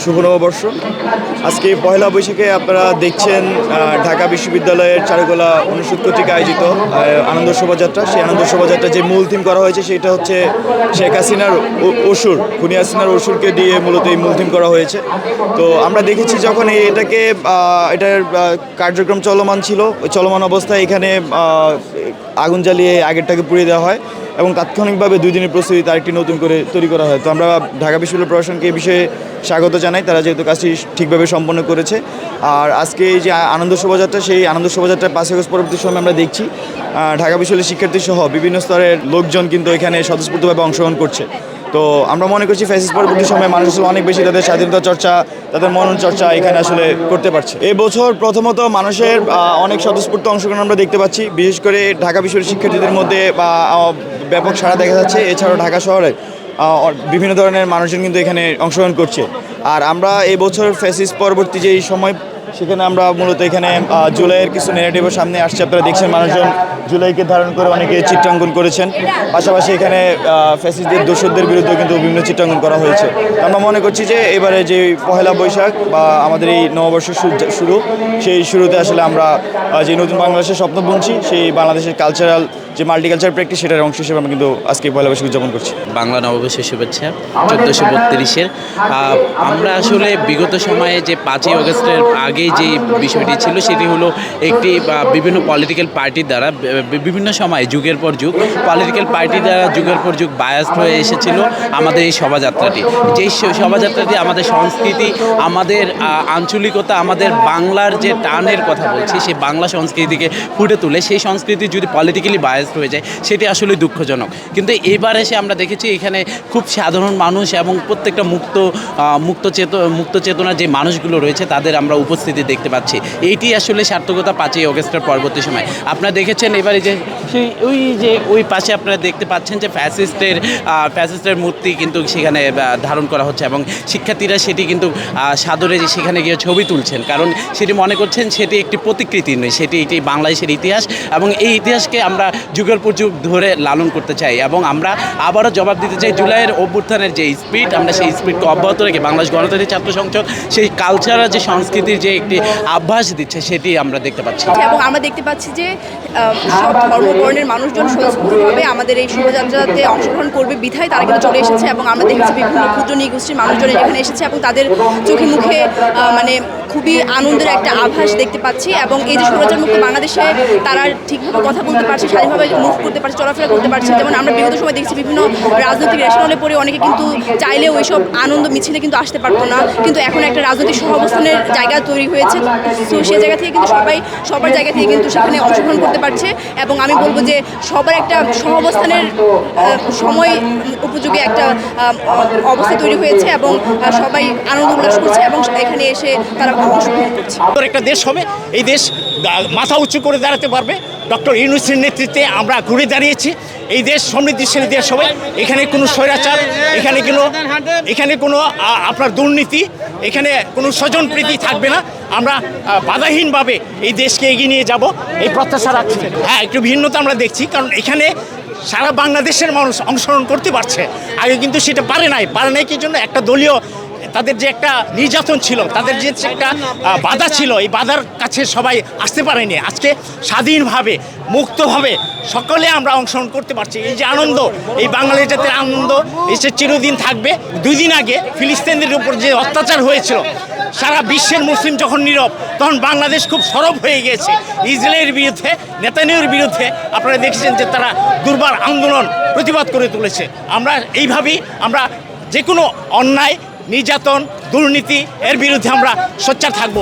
শুভ নববর্ষ। আজকে পহেলা বৈশাখে আপনারা দেখছেন ঢাকা বিশ্ববিদ্যালয়ের চারুকলা অনুষদ কর্তৃক আয়োজিত আনন্দ শোভাযাত্রা। সেই আনন্দ শোভাযাত্রা যে মূল থিম করা হয়েছে সেটা হচ্ছে শেখ হাসিনার অসুর, খুনি হাসিনার অসুরকে দিয়ে মূলত এই মূল থিম করা হয়েছে। তো আমরা দেখেছি যখন এটার কার্যক্রম চলমান ছিল, ওই চলমান অবস্থায় এখানে আগুন জ্বালিয়ে আগেরটাকে পুড়িয়ে দেওয়া হয় এবং তাৎক্ষণিকভাবে 2 দিনের প্রস্তুতি আরেকটি নতুন করে তৈরি করা হয়। তো আমরা ঢাকা বিশ্ববিদ্যালয় প্রশাসনকে এই বিষয়ে স্বাগত জানাই, তারা যেহেতু কাজটি ঠিকভাবে সম্পন্ন করেছে। আর আজকে এই যে আনন্দ শোভাযাত্রা, সেই আনন্দ শোভাযাত্রায় 5 আগস্ট পরবর্তী সময় আমরা দেখছি ঢাকা বিশ্ববিদ্যালয়ের শিক্ষার্থী সহ বিভিন্ন স্তরের লোকজন কিন্তু এখানে স্বতঃস্ফূর্তভাবে অংশগ্রহণ করছে। তো আমরা মনে করছি ফ্যাসিস্ট পরবর্তী সময়ে মানুষ আসলে অনেক বেশি তাদের স্বাধীনতা চর্চা, তাদের মনন চর্চা এখানে আসলে করতে পারছে। এই বছর প্রথমত মানুষের অনেক স্বতঃস্ফূর্ত অংশগ্রহণ আমরা দেখতে পাচ্ছি, বিশেষ করে ঢাকা বিশ্ববিদ্যালয়ের শিক্ষার্থীদের মধ্যে ব্যাপক সাড়া দেখা যাচ্ছে। এছাড়াও ঢাকা শহরে বিভিন্ন ধরনের মানুষজন কিন্তু এখানে অংশগ্রহণ করছে। আর আমরা এই বছর ফ্যাসিস্ট পরবর্তী যেই সময়, সেখানে আমরা মূলত এখানে জুলাইয়ের কিছু নেগেটিভের সামনে আসছে। আপনারা দেখছেন মানুষজন জুলাইকে ধারণ করে অনেকে চিত্রাঙ্কন করেছেন। পাশাপাশি এখানে ফ্যাসিস্টদের দোসরদের বিরুদ্ধে কিন্তু বিভিন্ন চিত্রাঙ্কন করা হয়েছে। আমরা মনে করছি যে এবারে যে পহেলা বৈশাখ বা আমাদের এই নববর্ষের শুরু, সেই শুরুতে আসলে আমরা যে নতুন বাংলাদেশের স্বপ্ন বুনছি, সেই বাংলাদেশের কালচারাল যে মাল্টিকালচার প্র্যাকটিস, সেটার অংশ হিসেবে আমরা কিন্তু আজকে পয়লা বৈশাখ উদযাপন করছি। বাংলা নববর্ষের শুভেচ্ছা 1432-এর। আমরা আসলে বিগত সময়ে যে 5ই আগস্টের আগে যে বিষয়টি ছিল সেটি হলো একটি বিভিন্ন পলিটিক্যাল পার্টির দ্বারা বিভিন্ন সময়ে যুগের পর যুগ পলিটিক্যাল পার্টির দ্বারা যুগের পর যুগ বায়াসড হয়ে এসেছিল আমাদের এই শোভাযাত্রাটি। যেই শোভাযাত্রাটি আমাদের সংস্কৃতি, আমাদের আঞ্চলিকতা, আমাদের বাংলার যে টানের কথা বলছি, সেই বাংলা সংস্কৃতিকে ফুটে তুলে সেই সংস্কৃতি যদি পলিটিক্যালি বায়াসড হয়ে যায়, সেটি আসলে দুঃখজনক। কিন্তু এবার এসে আমরা দেখেছি এখানে খুব সাধারণ মানুষ এবং প্রত্যেকটা মুক্ত চেতনার যে মানুষগুলো রয়েছে তাদের আমরা উপস্থিতি দেখতে পাচ্ছি। এইটি আসলে সার্থকতা 5ই আগস্টের পরবর্তী সময়। আপনারা দেখেছেন এবারে যে ওই পাশে আপনারা দেখতে পাচ্ছেন যে ফ্যাসিস্টের মূর্তি কিন্তু সেখানে ধারণ করা হচ্ছে এবং শিক্ষার্থীরা সেটি কিন্তু সাদরে সেখানে গিয়ে ছবি তুলছেন, কারণ সেটি মনে করছেন সেটি একটি প্রতিকৃতি নয়, সেটি বাংলাদেশের ইতিহাস এবং এই ইতিহাসকে আমরা যুগের পর যুগ ধরে লালন করতে চাই। এবং আমরা আবারও জবাব দিতে চাই, জুলাইয়ের অভ্যুত্থানের যে স্পিড, আমরা সেই স্পিডকে অব্যাহত রেখে বাংলাদেশ গণতান্ত্রিক ছাত্র সংসদ সেই কালচারাল যে সংস্কৃতির যে একটি আভাস দিচ্ছে, সেটি আমরা দেখতে পাচ্ছি। এবং আমরা দেখতে পাচ্ছি যে সব ধর্মবর্ণের মানুষজন স্বতঃস্ফূর্তভাবে আমাদের এই শোভাযাত্রাতে অংশগ্রহণ করবে বিধায় তারা কিন্তু চলে এসেছে। এবং আমরা দেখেছি বিভিন্ন ক্ষুদ্র নৃগোষ্ঠীর মানুষজন এখানে এসেছে এবং তাদের চোখে মুখে মানে খুবই আনন্দের একটা আভাস দেখতে পাচ্ছি। এবং এই যে স্বৈরাচারমুক্ত বাংলাদেশে তারা ঠিকভাবে কথা বলতে পারছে, স্বাধীনভাবে মুভ করতে পারছে, চলাফেরা করতে পারছে। যেমন আমরা বিগত সময় দেখছি বিভিন্ন রাজনৈতিক রেশনালে পড়ে অনেকে কিন্তু চাইলেও এইসব আনন্দ মিছিলে কিন্তু আসতে পারতো না, কিন্তু এখন একটা রাজনৈতিক সহাবস্থানের জায়গা তৈরি হয়েছে। তো সেই জায়গা থেকে কিন্তু সবার জায়গা থেকে কিন্তু সেখানে অংশগ্রহণ করতে পারছে। এবং আমি বলবো যে সবার একটা সহাবস্থানের সময় উপযোগী একটা অবস্থা তৈরি হয়েছে এবং সবাই আনন্দ উল্লাস করছে এবং এখানে এসে তারা অংশগ্রহণ করছে। একটা দেশ হবে, এই দেশ মাথা উঁচু করে দাঁড়াতে পারবে। ডক্টর ইউনূসের নেতৃত্বে আমরা ঘুরে দাঁড়িয়েছি। এই দেশ সমৃদ্ধিশীল দেশ হবে, এখানে কোনো স্বৈরাচার, এখানে কোনো আপনার দুর্নীতি, এখানে কোনো স্বজনপ্রীতি থাকবে না। আমরা বাধাহীনভাবে এই দেশকে এগিয়ে নিয়ে যাব, এই প্রত্যাশা রাখছি। হ্যাঁ, একটু ভিন্নতা আমরা দেখছি, কারণ এখানে সারা বাংলাদেশের মানুষ অংশগ্রহণ করতে পারছে। আগে কিন্তু সেটা পারে নাই কি জন্য? একটা দলীয় তাদের যে একটা নির্যাতন ছিল, তাদের যে একটা বাধা ছিল, এই বাধার কাছে সবাই আসতে পারেনি। আজকে স্বাধীনভাবে মুক্তভাবে সকলে আমরা অংশগ্রহণ করতে পারছি। এই যে আনন্দ, এই বাঙালি জাতির আনন্দ এসে চিরদিন থাকবে। 2 দিন আগে ফিলিস্তিনিদের উপর যে অত্যাচার হয়েছিল, সারা বিশ্বের মুসলিম যখন নীরব, তখন বাংলাদেশ খুব সরব হয়ে গিয়েছে ইসরায়েলের বিরুদ্ধে, নেতানিয়াহুর বিরুদ্ধে। আপনারা দেখেছেন যে তারা দুর্বার আন্দোলন প্রতিবাদ করে তুলেছে। আমরা এইভাবেই আমরা যে কোনো অন্যায়, নির্যাতন, দুর্নীতি এর বিরুদ্ধে আমরা সোচ্চার থাকব।